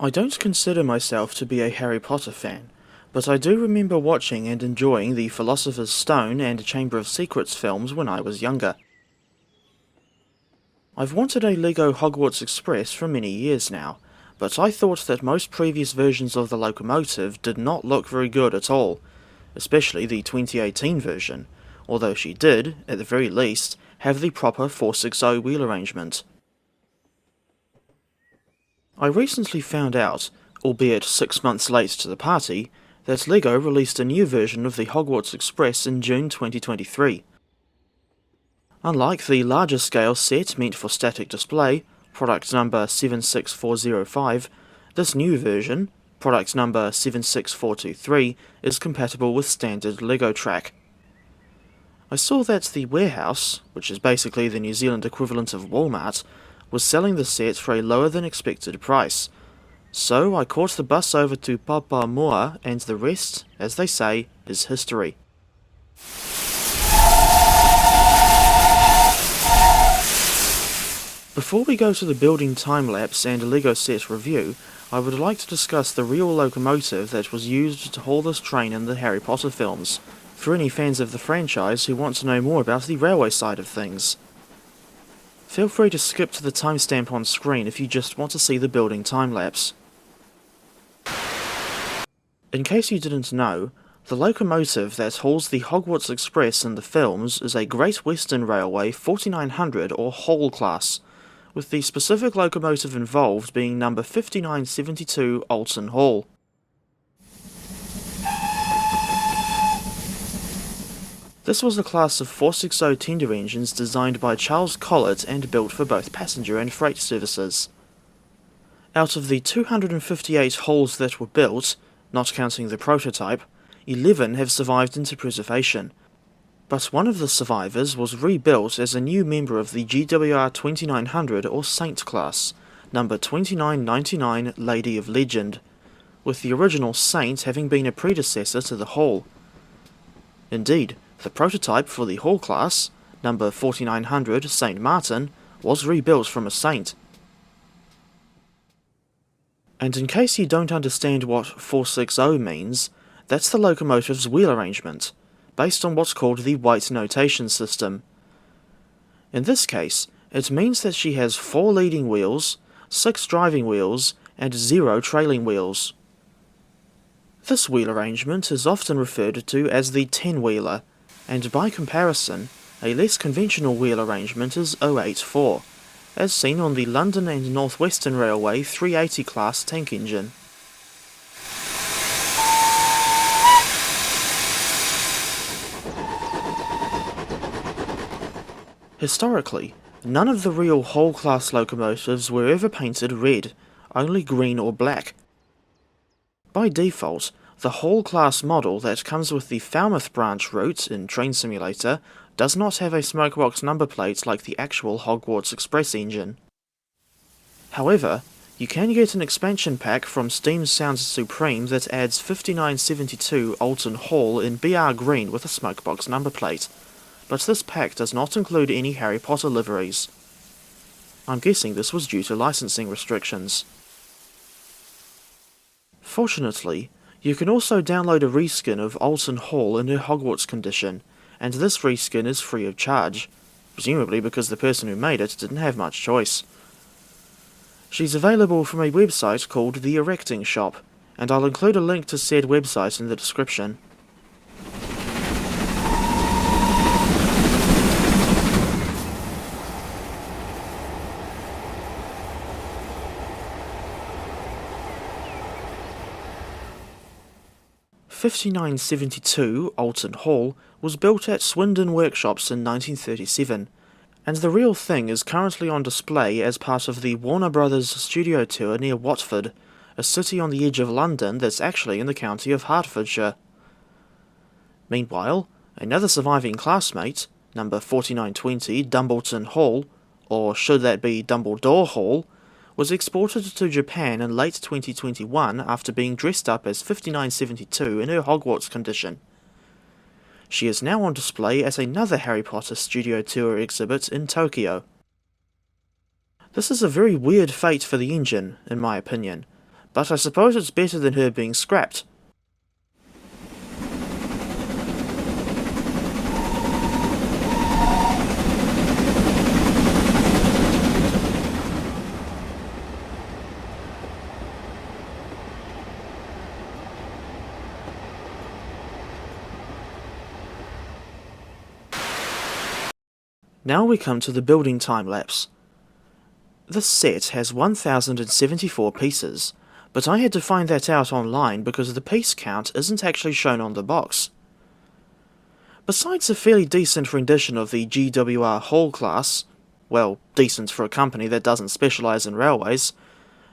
I don't consider myself to be a Harry Potter fan, but I do remember watching and enjoying the Philosopher's Stone and Chamber of Secrets films when I was younger. I've wanted a Lego Hogwarts Express for many years now, but I thought that most previous versions of the Locomotive did not look very good at all, especially the 2018 version, although she did, at the very least, have the proper 460 wheel arrangement. I recently found out, albeit 6 months late to the party, that LEGO released a new version of the Hogwarts Express in June 2023. Unlike the larger scale set meant for static display, product number 76405, this new version, product number 76423, is compatible with standard LEGO track. I saw that the Warehouse, which is basically the New Zealand equivalent of Walmart, was selling the set for a lower than expected price, so I caught the bus over to Papa Moa, and the rest, as they say, is history. Before we go to the building time-lapse and Lego set review, I would like to discuss the real locomotive that was used to haul this train in the Harry Potter films, for any fans of the franchise who want to know more about the railway side of things. Feel free to skip to the timestamp on screen if you just want to see the building time-lapse. In case you didn't know, the locomotive that hauls the Hogwarts Express in the films is a Great Western Railway 4900 or Hall class, with the specific locomotive involved being number 5972 Alton Hall. This was a class of 460 tender engines designed by Charles Collett and built for both passenger and freight services. Out of the 258 hulls that were built, not counting the prototype, 11 have survived into preservation, but one of the survivors was rebuilt as a new member of the GWR 2900 or Saint class, number 2999 Lady of Legend, with the original Saint having been a predecessor to the Hall. Indeed, the prototype for the Hall class, number 4900 St. Martin, was rebuilt from a Saint. And in case you don't understand what 460 means, that's the locomotive's wheel arrangement, based on what's called the White Notation System. In this case, it means that she has 4 leading wheels, 6 driving wheels, and 0 trailing wheels. This wheel arrangement is often referred to as the 10-wheeler, and by comparison, a less conventional wheel arrangement is 084, as seen on the London and North Western Railway 380 class tank engine. Historically, none of the real Hall class locomotives were ever painted red, only green or black. By default, the Hall class model that comes with the Falmouth branch route in Train Simulator does not have a smokebox number plate like the actual Hogwarts Express engine. However, you can get an expansion pack from Steam Sounds Supreme that adds 5972 Alton Hall in BR green with a smokebox number plate, but this pack does not include any Harry Potter liveries. I'm guessing this was due to licensing restrictions. Fortunately, you can also download a reskin of Alton Hall in her Hogwarts condition, and this reskin is free of charge, presumably because the person who made it didn't have much choice. She's available from a website called The Erecting Shop, and I'll include a link to said website in the description. (5972) Alton Hall was built at Swindon Workshops in 1937, and the real thing is currently on display as part of the Warner Brothers studio tour near Watford, a city on the edge of London that's actually in the county of Hertfordshire. Meanwhile, another surviving classmate, number 4920 Dumbleton Hall, or should that be Dumbledore Hall, was exported to Japan in late 2021 after being dressed up as 5972 in her Hogwarts condition. She is now on display at another Harry Potter studio tour exhibit in Tokyo. This is a very weird fate for the engine, in my opinion, but I suppose it's better than her being scrapped. Now we come to the building time-lapse. This set has 1074 pieces, but I had to find that out online because the piece count isn't actually shown on the box. Besides a fairly decent rendition of the GWR Hall class, well, decent for a company that doesn't specialise in railways,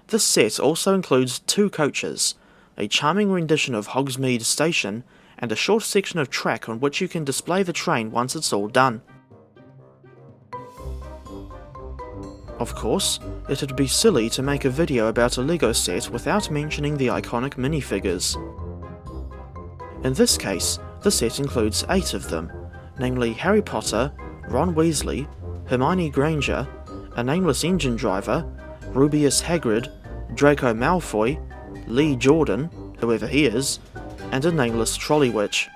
this set also includes 2 coaches, a charming rendition of Hogsmeade station, and a short section of track on which you can display the train once it's all done. Of course, it'd be silly to make a video about a Lego set without mentioning the iconic minifigures. In this case, the set includes 8 of them, namely Harry Potter, Ron Weasley, Hermione Granger, a nameless engine driver, Rubeus Hagrid, Draco Malfoy, Lee Jordan, whoever he is, and a nameless trolley witch.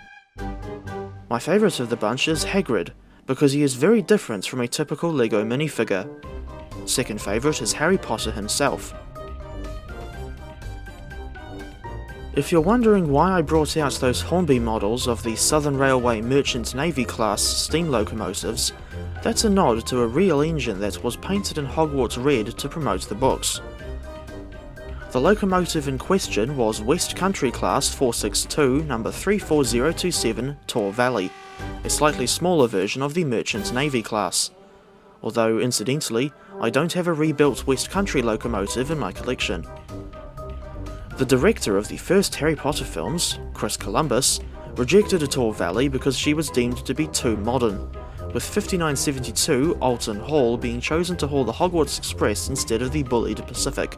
My favourite of the bunch is Hagrid, because he is very different from a typical Lego minifigure. Second favourite is Harry Potter himself. If you're wondering why I brought out those Hornby models of the Southern Railway Merchant Navy class steam locomotives, that's a nod to a real engine that was painted in Hogwarts red to promote the books. The locomotive in question was West Country Class 462 number 34027 Tor Valley, a slightly smaller version of the Merchant Navy class. Although, incidentally, I don't have a rebuilt West Country locomotive in my collection. The director of the first Harry Potter films, Chris Columbus, rejected a Tor Valley because she was deemed to be too modern, with 5972 Alton Hall being chosen to haul the Hogwarts Express instead of the bullied Pacific.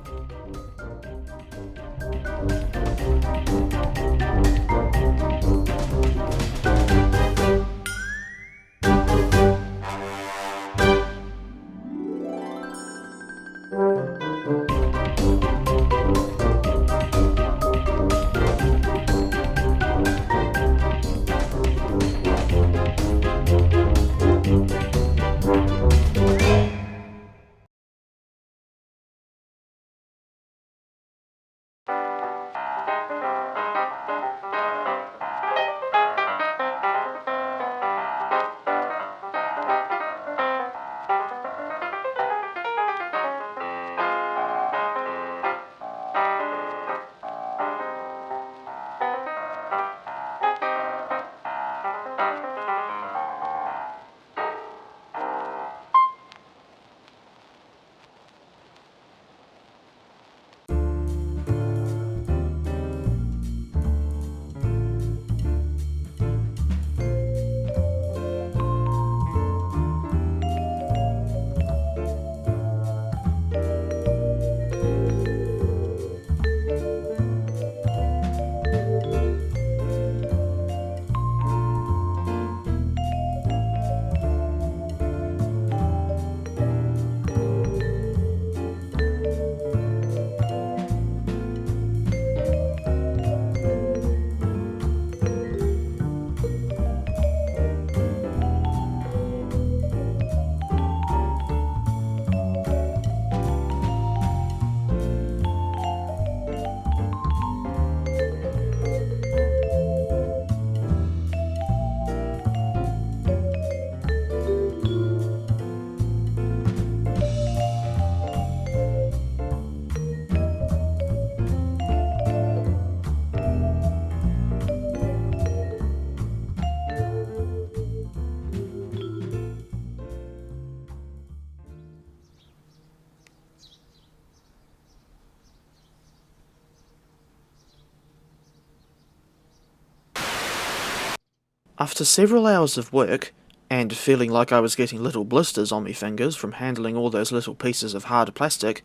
After several hours of work, and feeling like I was getting little blisters on my fingers from handling all those little pieces of hard plastic,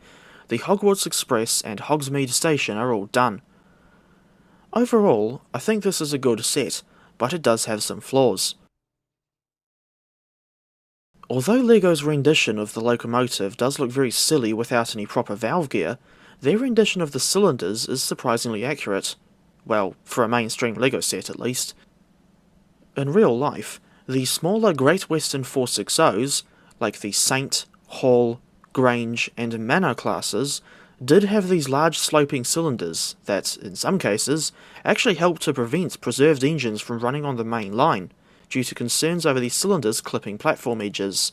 the Hogwarts Express and Hogsmeade Station are all done. Overall, I think this is a good set, but it does have some flaws. Although Lego's rendition of the locomotive does look very silly without any proper valve gear, Their rendition of the cylinders is surprisingly accurate. Well, for a mainstream LEGO set at least. In real life, the smaller Great Western 460s, like the Saint, Hall, Grange, and Manor classes, did have these large sloping cylinders that, in some cases, actually helped to prevent preserved engines from running on the main line, due to concerns over the cylinders clipping platform edges.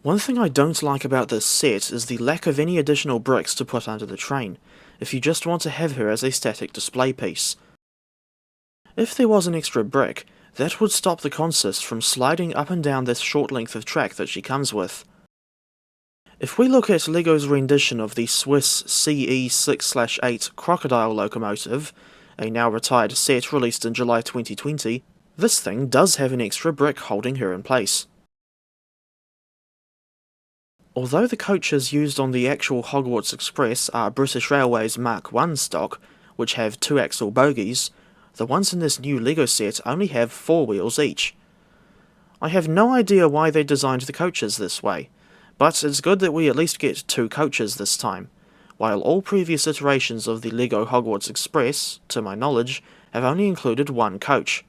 One thing I don't like about this set is the lack of any additional bricks to put under the train, if you just want to have her as a static display piece. If there was an extra brick, that would stop the consist from sliding up and down this short length of track that she comes with. If we look at LEGO's rendition of the Swiss CE6/8 Crocodile Locomotive, a now retired set released in July 2020, this thing does have an extra brick holding her in place. Although the coaches used on the actual Hogwarts Express are British Railways Mark I stock, which have 2-axle bogies, the ones in this new LEGO set only have 4 wheels each. I have no idea why they designed the coaches this way, but it's good that we at least get 2 coaches this time, while all previous iterations of the Lego Hogwarts Express, to my knowledge, have only included 1 coach.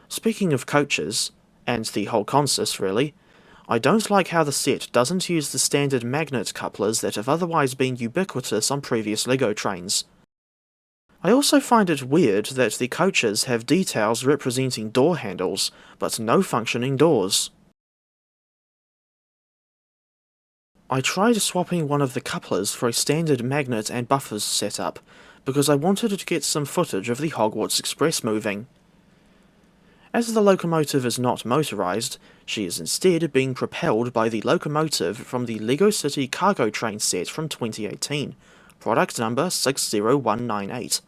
Speaking of coaches, and the whole consist really, I don't like how the set doesn't use the standard magnet couplers that have otherwise been ubiquitous on previous LEGO trains. I also find it weird that the coaches have details representing door handles, but no functioning doors. I tried swapping one of the couplers for a standard magnet and buffers setup, because I wanted to get some footage of the Hogwarts Express moving. As the locomotive is not motorised, she is instead being propelled by the locomotive from the LEGO City cargo train set from 2018, product number 60198.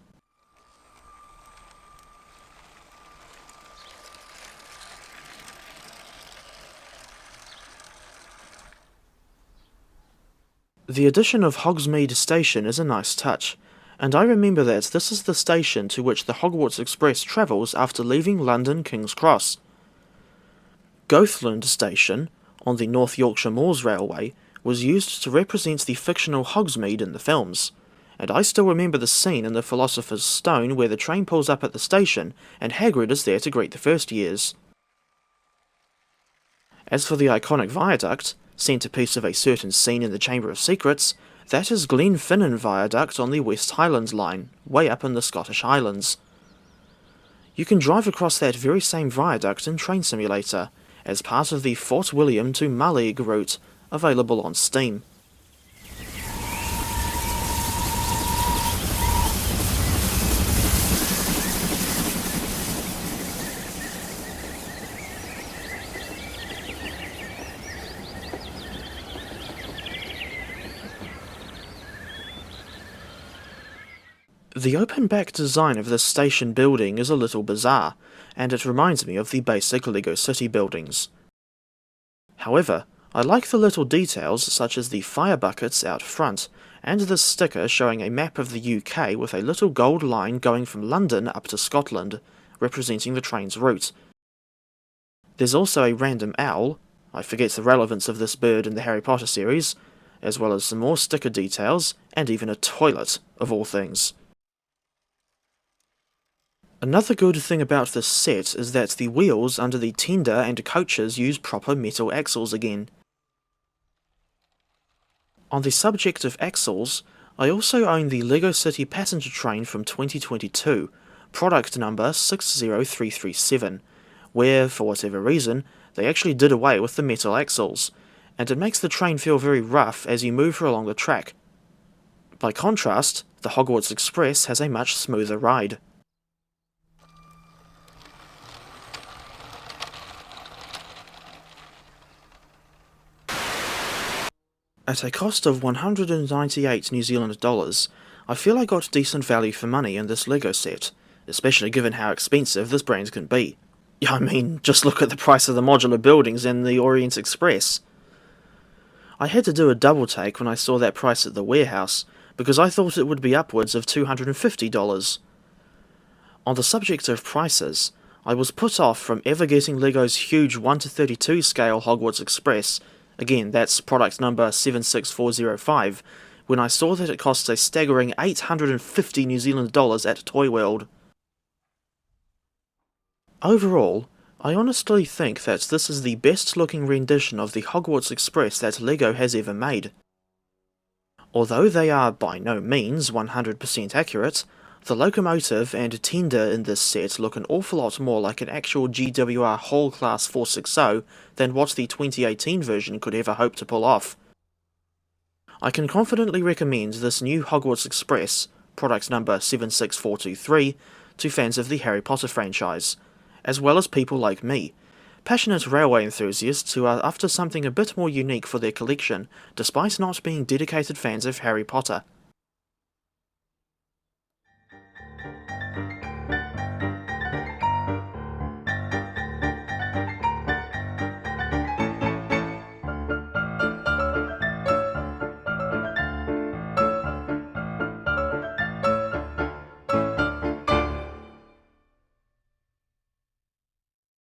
The addition of Hogsmeade Station is a nice touch, and I remember that this is the station to which the Hogwarts Express travels after leaving London King's Cross. Goathland Station, on the North Yorkshire Moors Railway, was used to represent the fictional Hogsmeade in the films, and I still remember the scene in the Philosopher's Stone where the train pulls up at the station and Hagrid is there to greet the first years. As for the iconic viaduct, centrepiece of a certain scene in the Chamber of Secrets, that is Glenfinnan Viaduct on the West Highlands line, way up in the Scottish Highlands. You can drive across that very same viaduct in Train Simulator, as part of the Fort William to Mallaig route, available on Steam. The open-back design of this station building is a little bizarre, and it reminds me of the basic LEGO City buildings. However, I like the little details such as the fire buckets out front, and this sticker showing a map of the UK with a little gold line going from London up to Scotland, representing the train's route. There's also a random owl, I forget the relevance of this bird in the Harry Potter series, as well as some more sticker details, and even a toilet, of all things. Another good thing about this set is that the wheels under the tender and coaches use proper metal axles again. On the subject of axles, I also own the LEGO City passenger train from 2022, product number 60337, where, for whatever reason, they actually did away with the metal axles, and it makes the train feel very rough as you move her along the track. By contrast, the Hogwarts Express has a much smoother ride. At a cost of 198 New Zealand dollars, I feel I got decent value for money in this LEGO set, especially given how expensive this brand can be. I mean, just look at the price of the modular buildings in the Orient Express. I had to do a double take when I saw that price at the warehouse, because I thought it would be upwards of $250. On the subject of prices, I was put off from ever getting LEGO's huge 1:32 scale Hogwarts Express, Again, that's product number 76405, when I saw that it costs a staggering 850 New Zealand dollars at Toy World. Overall, I honestly think that this is the best looking rendition of the Hogwarts Express that LEGO has ever made. Although they are by no means 100% accurate, the locomotive and tender in this set look an awful lot more like an actual GWR Hall Class 460 than what the 2018 version could ever hope to pull off. I can confidently recommend this new Hogwarts Express, product number 76423, to fans of the Harry Potter franchise, as well as people like me, passionate railway enthusiasts who are after something a bit more unique for their collection, despite not being dedicated fans of Harry Potter.